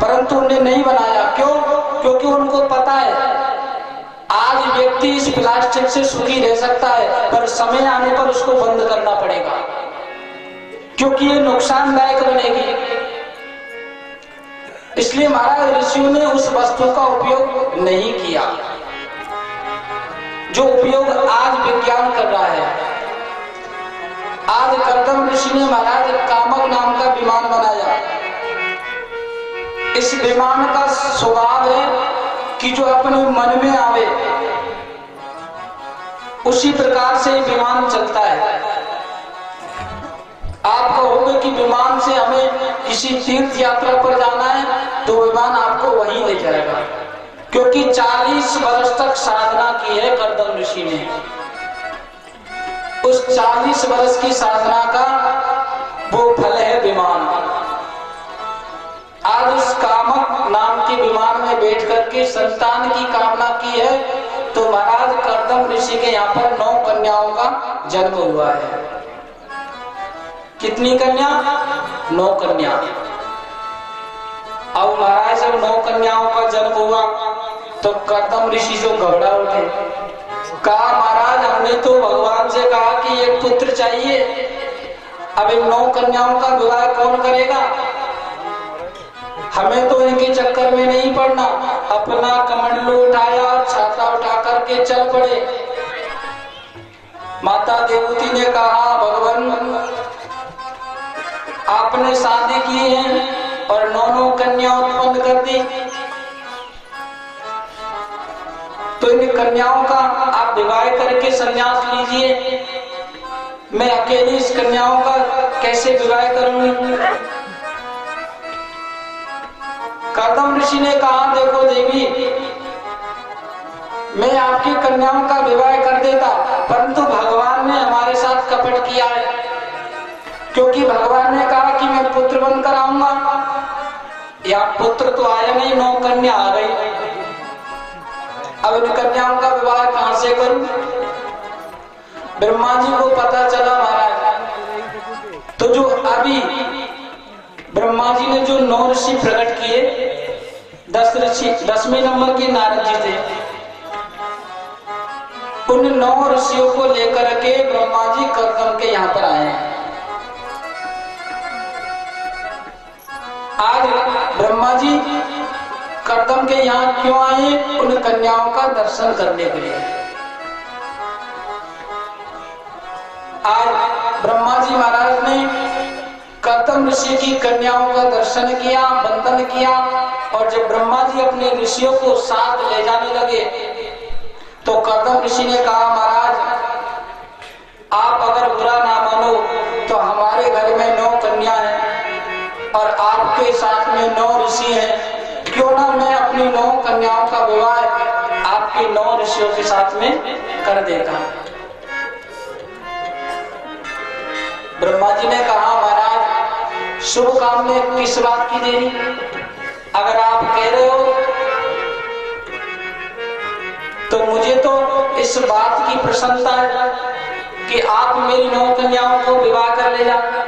परंतु उन्हें नहीं बनाया। क्यों? क्योंकि उनको पता है आज व्यक्ति इस प्लास्टिक से सुखी रह सकता है, पर समय आने पर उसको बंद करना पड़ेगा, क्योंकि ये नुकसानदायक बनेगी। इसलिए महाराज ऋषियों ने उस वस्तु का उपयोग नहीं किया जो उपयोग आज विज्ञान कर रहा है। आज कर्दम ऋषि ने महाराज कामक नाम का विमान बनाया। इस विमान का स्वभाव है कि जो अपने मन में आवे उसी प्रकार से विमान चलता है। आप कहोगे कि विमान से हमें किसी तीर्थ यात्रा पर जाना है तो विमान आपको वहीं ले जाएगा, क्योंकि 40 वर्ष तक साधना की है कर्दम ऋषि ने। उस 40 वर्ष की साधना का वो फल है विमान। आज उस कामक नाम के विमान में बैठ करके संतान की कामना की है तो महाराज कर्दम ऋषि के यहाँ पर 9 कन्याओं का जन्म हुआ है। कितनी कन्या? 9 कन्या। अब महाराज जब 9 कन्याओं का जन्म हुआ तो कर्दम ऋषि जो घबरा उठे, कहा महाराज हमने तो भगवान से कहा कि एक पुत्र चाहिए, अब इन 9 कन्याओं का विवाह कौन करेगा? हमें तो इनके चक्कर में नहीं पड़ना। अपना कमंडलू उठाया और छाता उठा करके चल पड़े। माता देवती ने कहा भगवान आपने शादी की है और 9 कन्या उत्पन्न कर दी, तो इन कन्याओं का आप विवाह करके संन्यास लीजिए। मैं अकेली इस कन्याओं का कैसे विवाह करूंगी? कर्दम ऋषि ने कहा देखो देवी, मैं आपकी कन्याओं का विवाह कर देता, परंतु भगवान ने हमारे साथ कपट किया है, क्योंकि भगवान ने कहा कि मैं पुत्र बनकर आऊंगा। या पुत्र तो आया नहीं, 9 कन्या आ गई। अब इन कन्याओं का विवाह कहां से करूं? ब्रह्मा जी को पता चला महाराज, तो जो अभी ब्रह्मा जी ने जो 9 ऋषि प्रकट किए, 10 ऋषि 10वें नंबर के नारद जी थे, उन 9 ऋषियों को लेकर के ब्रह्मा जी कर्दम के यहाँ पर आए हैं। आज ब्रह्मा जी कर्दम के यहाँ क्यों आए? उन कन्याओं का दर्शन करने के लिए। आज ब्रह्मा जी महाराज ने कर्दम ऋषि की कन्याओं का दर्शन किया, वंदन किया, और जब ब्रह्मा जी अपने ऋषियों को साथ ले जाने लगे तो कर्दम ऋषि ने कहा महाराज आप अगर बुरा ना मानो तो हमारे घर में 9 कन्या हैं और आपके साथ में 9 ऋषि हैं, क्यों ना मैं अपनी 9 कन्याओं का विवाह आपके 9 ऋषियों के साथ में कर देता हूं। ब्रह्मा जी ने कहा महाराज शुभ काम में किस बात की देरी? अगर आप कह रहे हो तो मुझे तो इस बात की प्रसन्नता है कि आप मेरी 9 कन्याओं को विवाह कर ले जाए।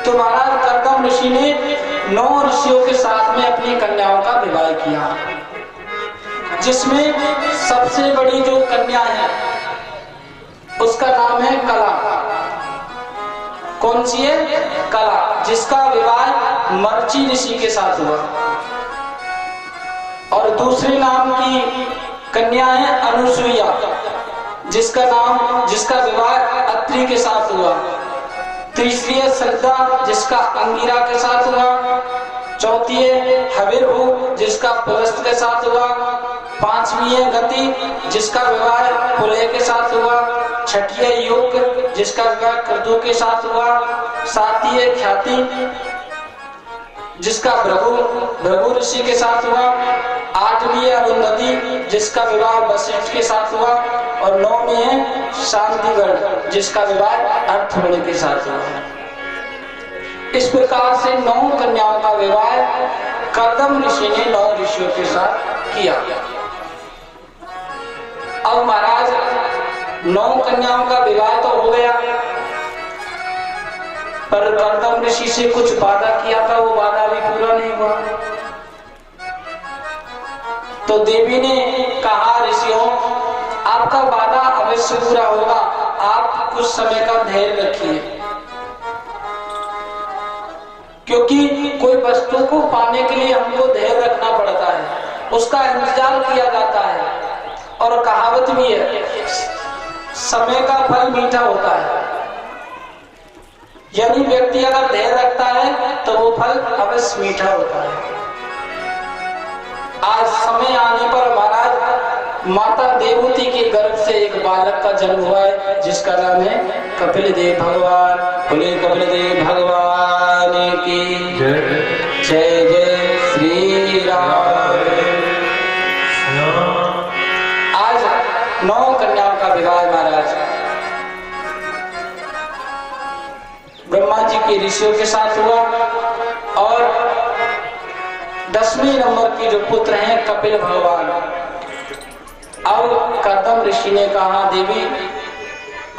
तो महाराज कर्दम ऋषि ने 9 ऋषियों के साथ में अपनी कन्याओं का विवाह किया, जिसमें सबसे बड़ी जो कन्या है उसका नाम है कला। कौन सी है? कला, जिसका विवाह मर्ची ऋषि के साथ हुआ। और दूसरे नाम की कन्या है अनुसुईया, जिसका विवाह अत्रि के साथ हुआ। तीसरी है श्रद्धा, जिसका अंगिरा के साथ हुआ। चौथी है हविर्भू, जिसका पुलस्त के साथ हुआ। 5वीं है गति, जिसका विवाह पुलह के साथ हुआ। 6ठी है योग, जिसका विवाह क्रतु के साथ हुआ। 7वीं है ख्याति, जिसका भृगु ऋषि के साथ हुआ। 8वीं है अरुंधति, जिसका विवाह वशिष्ठ के साथ हुआ। और 9वीं है शांतिगढ़, जिसका विवाह अर्थवर्ण के साथ हुआ। इस प्रकार से 9 कन्याओं का विवाह कर्दम ऋषि ने 9 ऋषियों के साथ किया। अब महाराज 9 कन्याओं का विवाह तो हो गया, पर कर्दम ऋषि से कुछ वादा किया था, वो वादा भी पूरा नहीं हुआ। तो देवी ने कहा, ऋषियों आपका वादा अवश्य पूरा होगा, आप कुछ समय का धैर्य रखिए। क्योंकि कोई वस्तु को पाने के लिए हमको धैर्य रखना पड़ता है, उसका इंतजार किया जाता है। और कहावत भी है, समय का फल मीठा होता है। यानी व्यक्ति अगर धैर्य रखता है तो वो फल अवश्य मीठा होता है। आज समय आने पर महाराज माता देवहूति के गर्भ से एक बालक का जन्म हुआ है, जिसका नाम है कपिल देव भगवान। बोले कपिल देव भगवान की जय। जय जय श्री राम। आज 9 कन्याओं का विवाह महाराज ब्रह्मा जी के ऋषियों के साथ हुआ। और 10वें नंबर की जो पुत्र हैं कपिल भगवान। अब कर्दम ऋषि ने कहा, देवी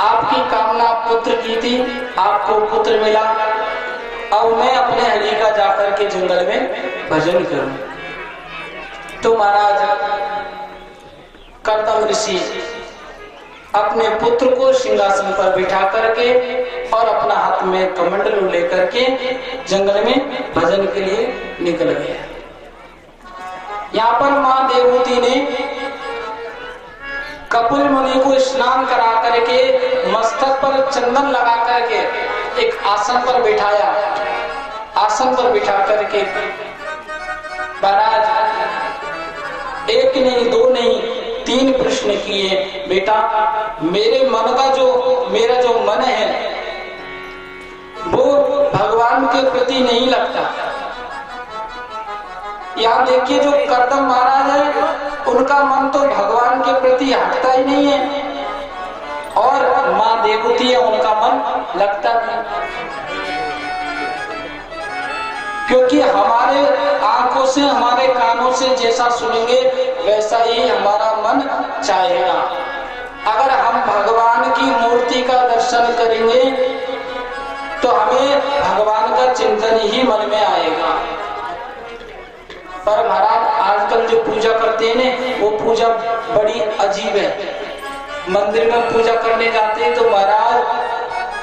आपकी कामना पुत्र की थी, आपको पुत्र मिला, अब मैं अपने हलिका जाकर के जंगल में भजन करूं। तो महाराज कर्दम ऋषि अपने पुत्र को सिंहासन पर बिठा करके और अपना हाथ में कमंडलू लेकर के जंगल में भजन के लिए निकल गया। यहाँ पर मां देवहूति ने कपिल मुनि को स्नान करा करके मस्तक पर चंदन लगा करके एक आसन पर बिठाया। आसन पर बिठा करके महाराज एक नहीं, 2 नहीं, 3 प्रश्न किए। बेटा मेरा जो मन है वो भगवान के प्रति नहीं लगता। यहाँ देखिए, जो कर्दम महाराज है उनका मन तो भगवान के प्रति हटता ही नहीं है, और मां देवहूति है उनका मन लगता नहीं। क्योंकि हमारे आंखों से, हमारे कानों से जैसा सुनेंगे वैसा ही हमारा मन चाहेगा। अगर हम भगवान की मूर्ति का दर्शन करेंगे तो हमें भगवान का चिंतन ही मन में आएगा। पर महाराज आजकल जो पूजा करते हैं ना, वो पूजा बड़ी अजीब है। मंदिर में पूजा करने जाते हैं तो महाराज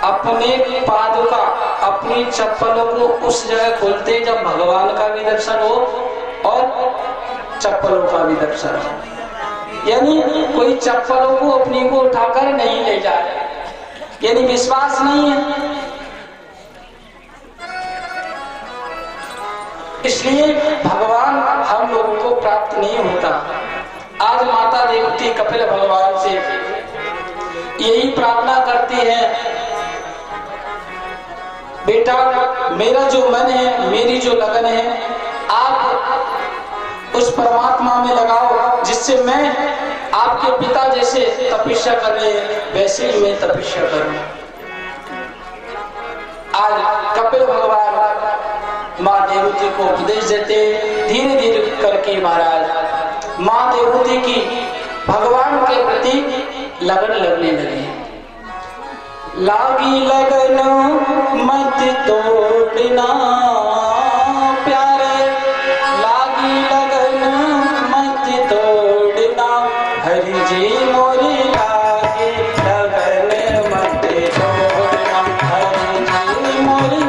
अपने पादुका, अपनी चप्पलों को उस जगह खोलते हैं जब भगवान का भी दर्शन हो और चप्पलों का भी दर्शन हो। यानी कोई चप्पलों को अपनी को उठाकर नहीं ले जाए, यानी विश्वास नहीं है। इसलिए भगवान हम लोगों को प्राप्त नहीं होता। आज माता देवहूति कपिल भगवान से यही प्रार्थना करती है, बेटा मेरा जो मन है, मेरी जो लगन है, आप उस परमात्मा में लगाओ, जिससे मैं आपके पिता जैसे तपस्या कर रहे हैं वैसे ही मैं तपस्या करूं। आज कपिल भगवान मां देवहूति को उपदेश देते, धीरे धीरे करके महाराज मां देवहूति की भगवान के प्रति लगन लगने लगी। लागी लगन मत तोड़ना प्यारे, लागी लगन मत तोड़ना, हरि जी मोरी लागी लगन मत तोड़ना, हरि जी मोरी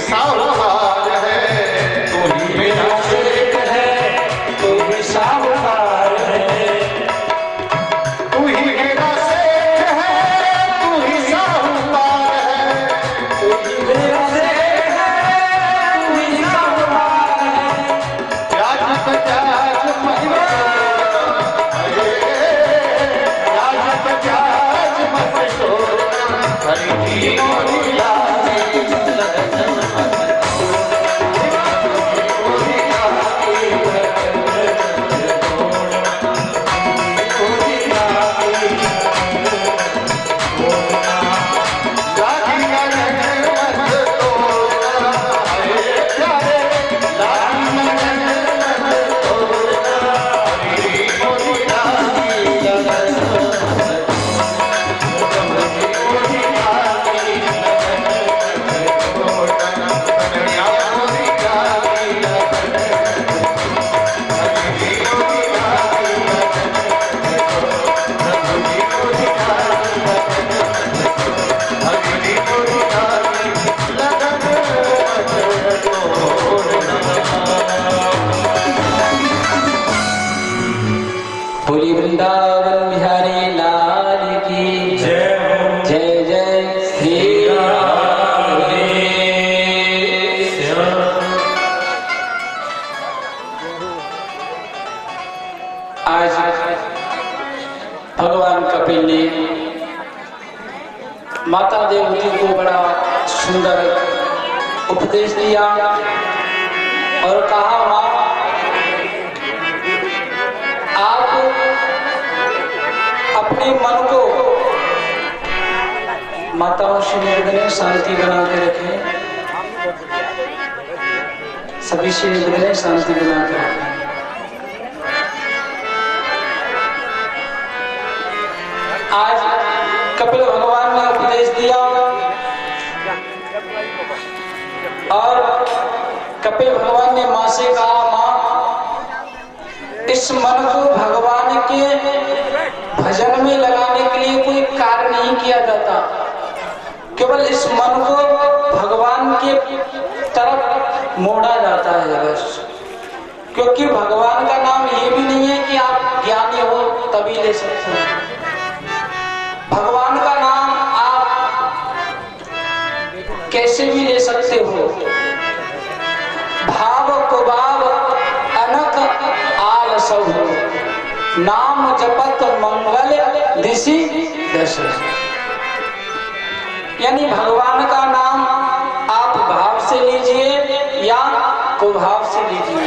साहूकार है, तू ही मेरा शेख है, तू ही साहूकार है, तू ही मेरा शेख है, तू ही साहूकार है, तू ही मेरा शेख है, तू ही साहूकार है। ब्याज बजाज महिमा, ब्याज बजाज मत हरी मोरी लाली बोली वृंदावन बिहारी लाल की जय। जय जय श्री राधे श्याम। आज भगवान कपिल ने माता देवती को बड़ा सुंदर उपदेश दिया और कहा, माँ आप अपने मन को माताओं से निवेदन शांति बना के रखें, सभी से निवेदन शांति बना के रखें। आज कपिल भगवान ने उपदेश दिया और कपिल भगवान ने माँ से कहा, माँ इस मन को भगवान के भजन में लगाने के लिए कोई कार्य नहीं किया जाता, केवल इस मन को भगवान के तरफ मोड़ा जाता है बस। क्योंकि भगवान का नाम ये भी नहीं है कि आप ज्ञानी हो तभी ले सकते हैं। भगवान का नाम आप कैसे भी ले सकते हो। भाव कुभाव अनक आल सब हो, नाम जपत मंगल दिशि दश। यानी भगवान का नाम आप भाव से लीजिए या कुभाव से लीजिए,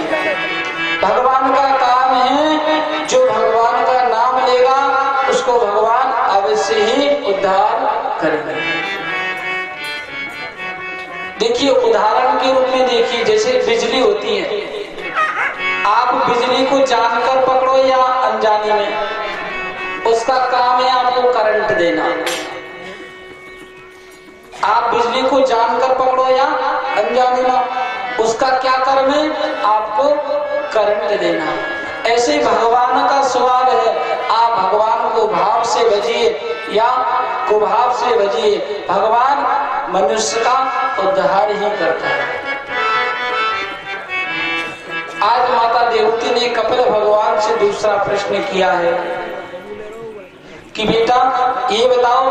भगवान का काम है जो भगवान का नाम लेगा उसको भगवान अवश्य ही उद्धार करेंगे। देखिए उदाहरण के रूप में देखिए, जैसे बिजली होती है, आप बिजली को जानकर पकड़ो या अनजाने में, उसका काम है आपको करंट देना। आप बिजली को जानकर पकड़ो या अनजाने में, उसका क्या कर्म है, आपको करंट देना। ऐसे ही भगवान का स्वभाव है, आप भगवान को भाव से भजिए या कुभाव से भजिए, भगवान मनुष्य का उद्धार ही करता है। आज माता देवती ने कपिल भगवान से दूसरा प्रश्न किया है कि बेटा ये बताओ,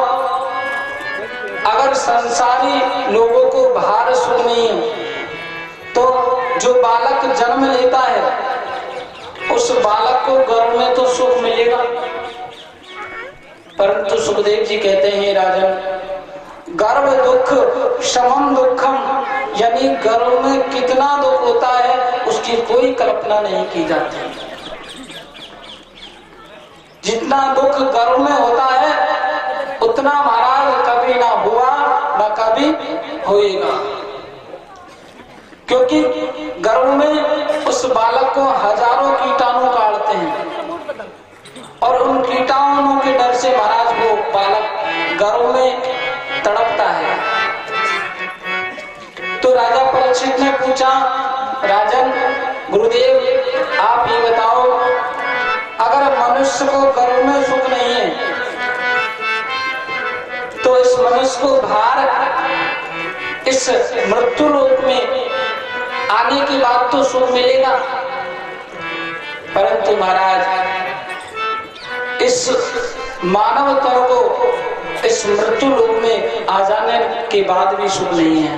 अगर संसारी लोगों को बाहर सुख नहीं है तो जो बालक जन्म लेता है उस बालक को गर्भ में तो सुख मिलेगा, परंतु सुखदेव जी कहते हैं राजन, गर्भ दुख समम दुखम, यानी गर्भ में कितना दुख होता है उसकी कोई कल्पना नहीं की जाती। जितना दुख गर्भ में होता है उतना महाराज कभी ना हुआ ना कभी होएगा, क्योंकि गर्भ में उस बालक को हजारों कीटाणु काटते हैं और उन कीटाणुओं के डर से महाराज वो बालक गर्भ में तड़पता है। तो राजा परीक्षित ने पूछा, राजन गुरुदेव आप ये बताओ, अगर मनुष्य को गर्भ में सुख नहीं है तो इस मनुष्य को बाहर इस मृत्यु लोक के बाद तो सुख मिलेगा, परंतु महाराज इस मानव तन को इस मृत्यु लोक में आ जाने के बाद भी सुख नहीं है।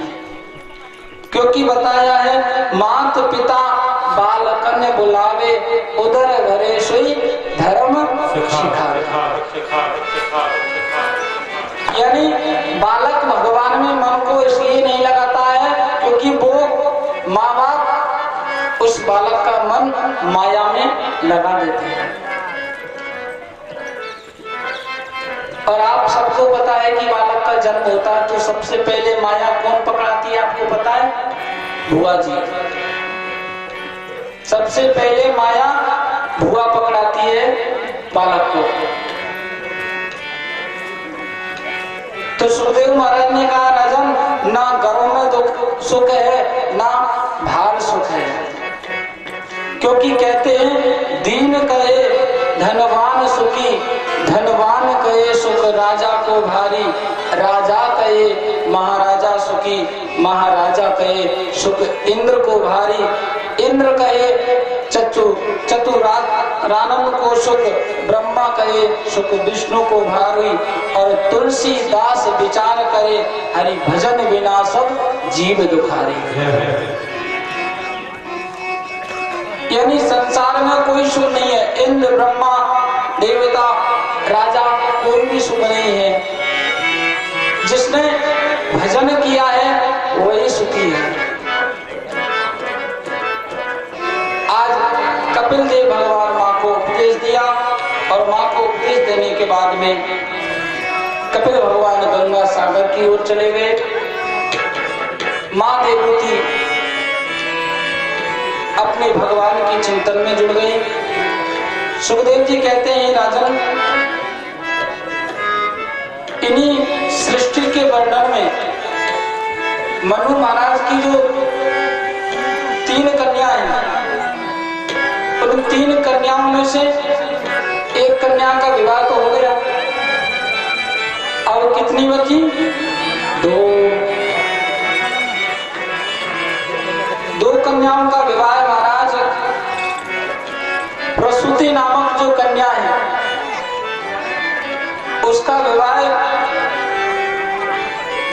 क्योंकि बताया है मात पिता बालकन बुलावे उदर घरे सोई धर्म सिखावे। यानी बालक भगवान में मन को इसलिए नहीं लगाता है क्योंकि वो माँ बाप उस बालक का मन माया में लगा देते हैं। और आप सबको पता है कि बालक का जन्म होता है तो सबसे पहले माया कौन पकड़ाती है, आपको पता है? बुआ जी। सबसे पहले माया बुआ पकड़ाती है बालक को। तो सुखदेव महाराज ने कहा राजन, ना घरों में दुख सुख है ना बाहर सुख है। क्योंकि कहते हैं दीन कहे धनवान सुखी, धनवान कहे सुख राजा को भारी, राजा कहे महाराजा सुखी, महाराजा कहे सुख इंद्र को भारी, इंद्र कहे चतुरानन को सुख, ब्रह्मा कहे सुख विष्णु को भारी, और तुलसीदास विचार करे हरि भजन बिना सब जीव दुखारी। यानी संसार में कोई सुख नहीं है, इंद्र ब्रह्मा देवता राजा कोई भी सुख नहीं है। जिसने भजन किया है वही सुखी है। आज कपिल देव भगवान माँ को उपदेश दिया और माँ को उपदेश देने के बाद में कपिल भगवान गंगा सागर की ओर चले गए। माँ देवती अपने भगवान के चिंतन में जुड़ गई। सुखदेव जी कहते हैं राजन, इन्हीं सृष्टि के वर्णन में मनु महाराज की जो 3 कन्याएं हैं, उन 3 कन्याओं में से एक कन्या का विवाह तो हो गया, और कितनी बची? 2 कन्याओं का विवाह महाराज। प्रसूति नामक जो कन्या है उसका विवाह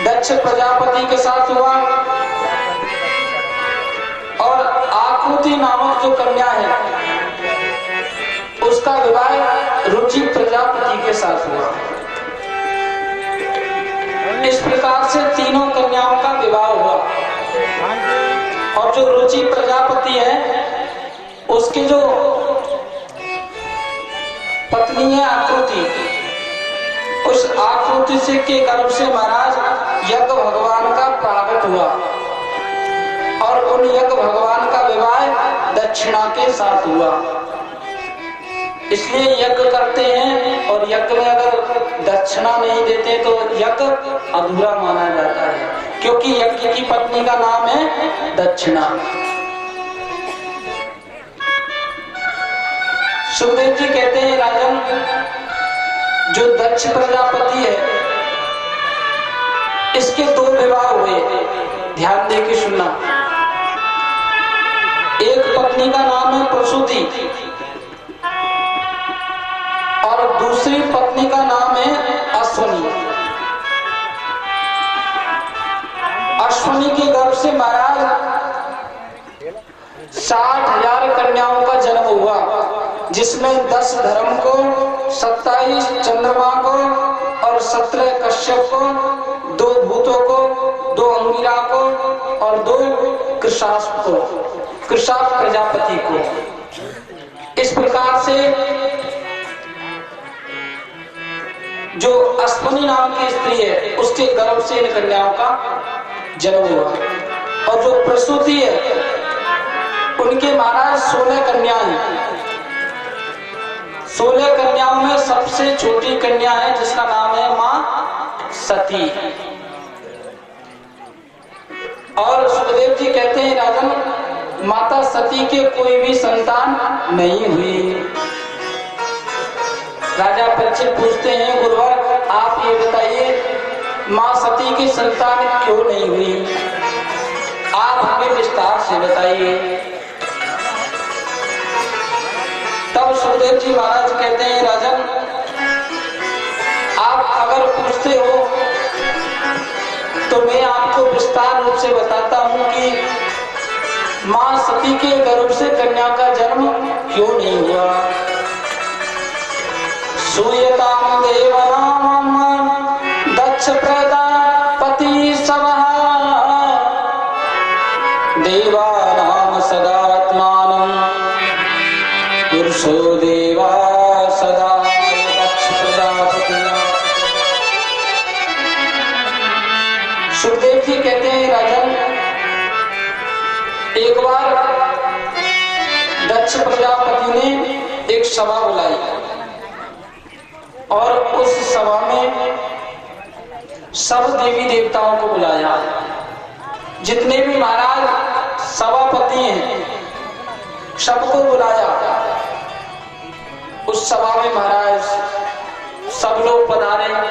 दक्ष प्रजापति के साथ हुआ, और आकृति नामक जो कन्या है उसका विवाह रुचि प्रजापति के साथ हुआ। इस प्रकार से तीनों कन्याओं का विवाह हुआ। और जो रुचि प्रजापति है उसकी जो पत्नी है आकृति, उस आकृति से के गर्भ से महाराज यज्ञ भगवान का प्रागट हुआ, और उन यज्ञ भगवान का विवाह दक्षिणा के साथ हुआ। इसलिए यज्ञ करते हैं और यज्ञ में अगर दक्षिणा नहीं देते तो यज्ञ अधूरा माना जाता है, क्योंकि यज्ञ की पत्नी का नाम है दक्षिणा। सुखदेव जी कहते हैं राजन, जो दक्ष प्रजापति है इसके 2 विवाह हुए, ध्यान दे के सुनना। एक पत्नी का नाम है प्रसूति और दूसरी पत्नी का नाम है अश्वनी। अश्वनी के गर्भ से महाराज 60,000 कन्याओं का जन्म हुआ, जिसमें 10 धर्म को, 27 चंद्रमा को और 17 कश्यप को, 2 भूतों को, 2 अंगिरा को और 2 कृशाप को, कृशाप प्रजापति को। इस प्रकार से जो अश्वनी नाम की स्त्री है उसके गर्भ से इन कन्याओं का जन्म हुआ। और जो प्रसूति है उनके महाराज 16 कन्याएं। 16 कन्याओं में सबसे छोटी कन्या है जिसका नाम है मां सती। और सुखदेव जी कहते हैं राजन, माता सती के कोई भी संतान नहीं हुई। राजा परीक्षित पूछते हैं, गुरुवर आप ये बताइए मां सती की संतान क्यों नहीं हुई? आप हमें विस्तार से बताइए। तब सुखदेव जी महाराज कहते हैं, राजन आप अगर पूछते हो तो मैं आपको विस्तार रूप से बताता हूं कि मां सती के गर्भ से कन्या का जन्म क्यों नहीं हुआ। सूयताम देवनाम दक्ष प्रजापति सवः देवानाम सदात्मानं पुरुषो देवा सदा दक्ष प्रजापति। सुखदेव जी कहते हैं, राजन एक बार दक्ष प्रजापति ने एक सभा बुलाई और उस सभा में सब देवी देवताओं को बुलाया। जितने भी महाराज सभापति हैं सबको बुलाया। उस सभा में महाराज सब लोग पधारे।